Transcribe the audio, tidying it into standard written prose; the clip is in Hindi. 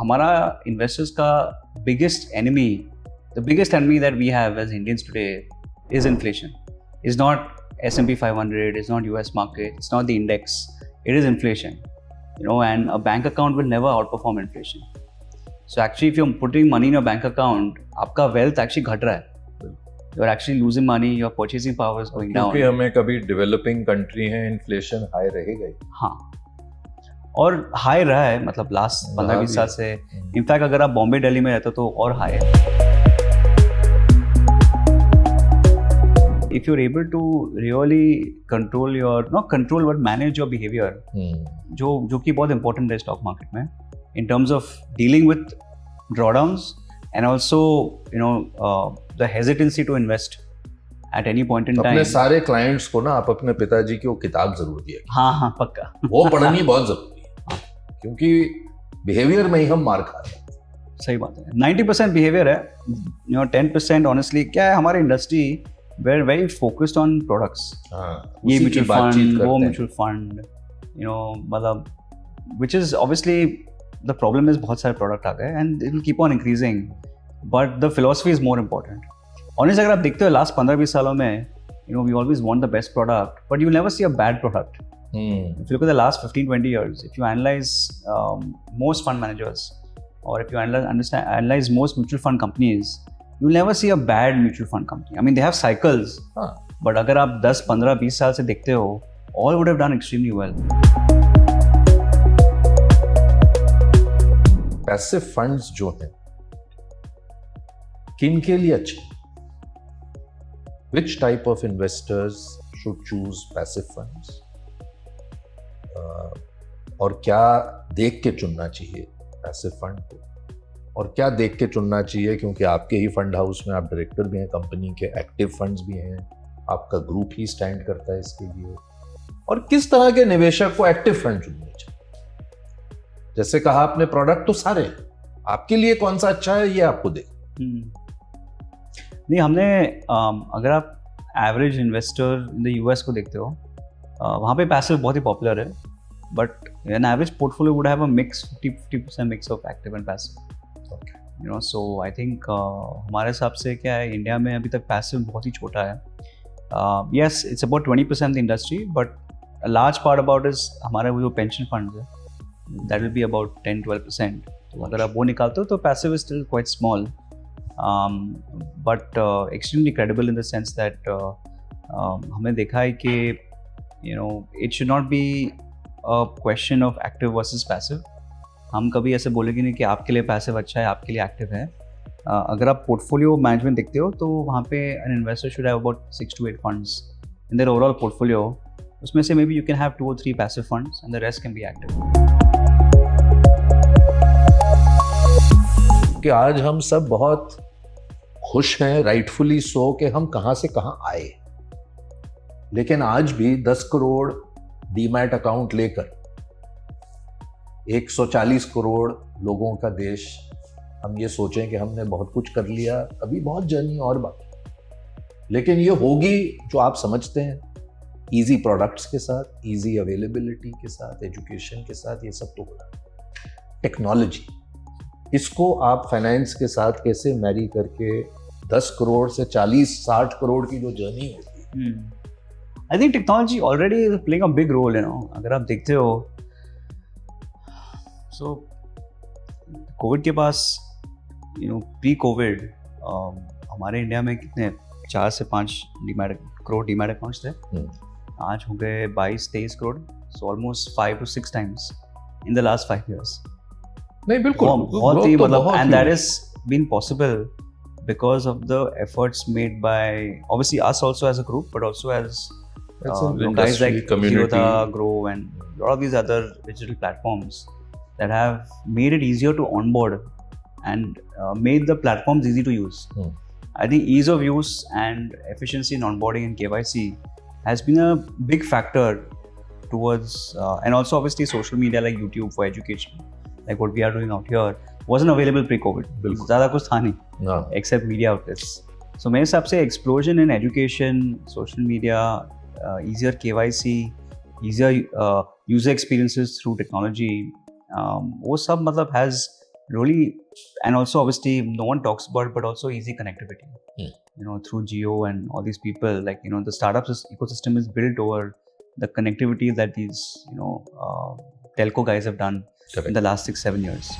हमारा investors का biggest enemy, the biggest enemy that we have as Indians today is inflation. It's not S&P 500, it's not US market, it's not the index, it is inflation. And a bank account will never outperform inflation. So actually if you're putting money in your bank account, आपका wealth actually घट रहा है. You're actually losing money, your purchasing power is going down. क्योंकि हमें कभी डेवलपिंग कंट्री है, इन्फ्लेशन हाई रहेगा ही. हाँ, और हाई रहा है, मतलब लास्ट 15-20 साल से. इनफैक्ट अगर आप बॉम्बे दिल्ली में रहते हो तो और हाई है. If you're able to really control your, not control but manage your behavior, जो कि बहुत important है स्टॉक मार्केट में, in terms of dealing with drawdowns and also the hesitancy to invest at any point in time. अपने सारे क्लाइंट्स को ना आप अपने पिताजी की वो किताब जरूर दिए. हाँ पक्का. वो पढ़नी बहुत जरूरी है, क्योंकि बिहेवियर में ही हम मार खा रहे हैं. सही बात है. 90% बिहेवियर है, 10% ऑनेस्टली क्या है, हमारी industry were very focused on products. ये म्यूचुअल फंड, वो म्यूचुअल फंड, मतलब which is obviously the problem is बहुत सारे प्रोडक्ट आ गए and it will keep on increasing, but the philosophy is more important. Honest अगर आप देखते हो लास्ट 15-20 सालों में, we always want the best product, but you never see a bad product. If you look at the last 15-20 years, if you analyze most fund managers, or if you analyze most mutual fund companies, you'll never see a bad mutual fund company. I mean, they have cycles, but अगर आप 10, 15, 20 साल से देखते हो, all would have done extremely well. Passive funds जो हैं, किन के लिए अच्छे? Which type of investors should choose passive funds? और क्या देख के चुनना चाहिए पैसिव फंड को, और क्या देख के चुनना चाहिए, क्योंकि आपके ही फंड हाउस में आप डायरेक्टर भी हैं, कंपनी के एक्टिव फंड्स भी हैं, आपका ग्रुप ही स्टैंड करता है इसके लिए, और किस तरह के निवेशक को एक्टिव फंड चुनने चाहिए? जैसे कहा आपने, प्रोडक्ट तो सारे हैं, आपके लिए कौन सा अच्छा है ये आपको देख. नहीं, हमने अगर आप average investor in the US को देखते हो, वहाँ पे पैसिव बहुत ही पॉपुलर है, but an average portfolio would have a mix 50% mix of active and passive. So I think हमारे हिसाब से क्या है, इंडिया में अभी तक पैसिव बहुत ही छोटा है. Yes, it's about 20% the industry, but a large part about is हमारे वो जो पेंशन फंड्स है, दैट विल बी अबाउट 10-12%. तो अगर आप वो निकालते हो तो passive is still quite small, but extremely credible in the sense that हमने देखा है कि it should not be a question of active versus passive. हम कभी ऐसे बोलेंगे नहीं कि आपके लिए पैसिव अच्छा है, आपके लिए एक्टिव है. अगर आप पोर्टफोलियो मैनेजमेंट देखते हो तो वहाँ पे an investor should have about 6 to 8 funds in their overall portfolio. उसमें से maybe you can have 2 or 3 passive funds and the rest can be active. कि आज हम सब बहुत खुश हैं, राइटफुली सो, कि हम कहाँ से कहाँ आए, लेकिन आज भी 10 करोड़ डीमैट अकाउंट लेकर 140 करोड़ लोगों का देश, हम ये सोचें कि हमने बहुत कुछ कर लिया, अभी बहुत जर्नी और बाकी. लेकिन ये होगी जो आप समझते हैं, इजी प्रोडक्ट्स के साथ, इजी अवेलेबिलिटी के साथ, एजुकेशन के साथ, ये सब तो होगा. टेक्नोलॉजी, इसको आप फाइनेंस के साथ कैसे मैरी करके 10 करोड़ से 40-60 करोड़ की जो जर्नी होगी. I think technology already is playing a big role, अगर आप देखते हो. So, कोविड के पास, प्री कोविड हमारे इंडिया में कितने 4 से 5 करोड़ डीमैट अकाउंट्स थे. आज हो गए 22-23 crore. So almost 5 to 6 times in the last 5 years. नहीं, बिल्कुल बहुत ही, मतलब, and that has been possible because of the efforts made by obviously us also as a group, but also as guys like Zerodha, Grow, and a lot of these other digital platforms that have made it easier to onboard and made the platforms easy to use. I think ease of use and efficiency in onboarding and KYC has been a big factor towards, and also obviously social media like YouTube for education, like what we are doing out here, wasn't available pre-COVID. ज़्यादा कुछ था नहीं, except media outlets. So मेरे हिसाब से explosion in education, social media, easier KYC, easier user experiences through technology, वो सब मतलब has really, and also obviously no one talks about it, but also easy connectivity. Through Jio and all these people, like the startups ecosystem is built over the connectivity that these telco guys have done in the last 6-7 years.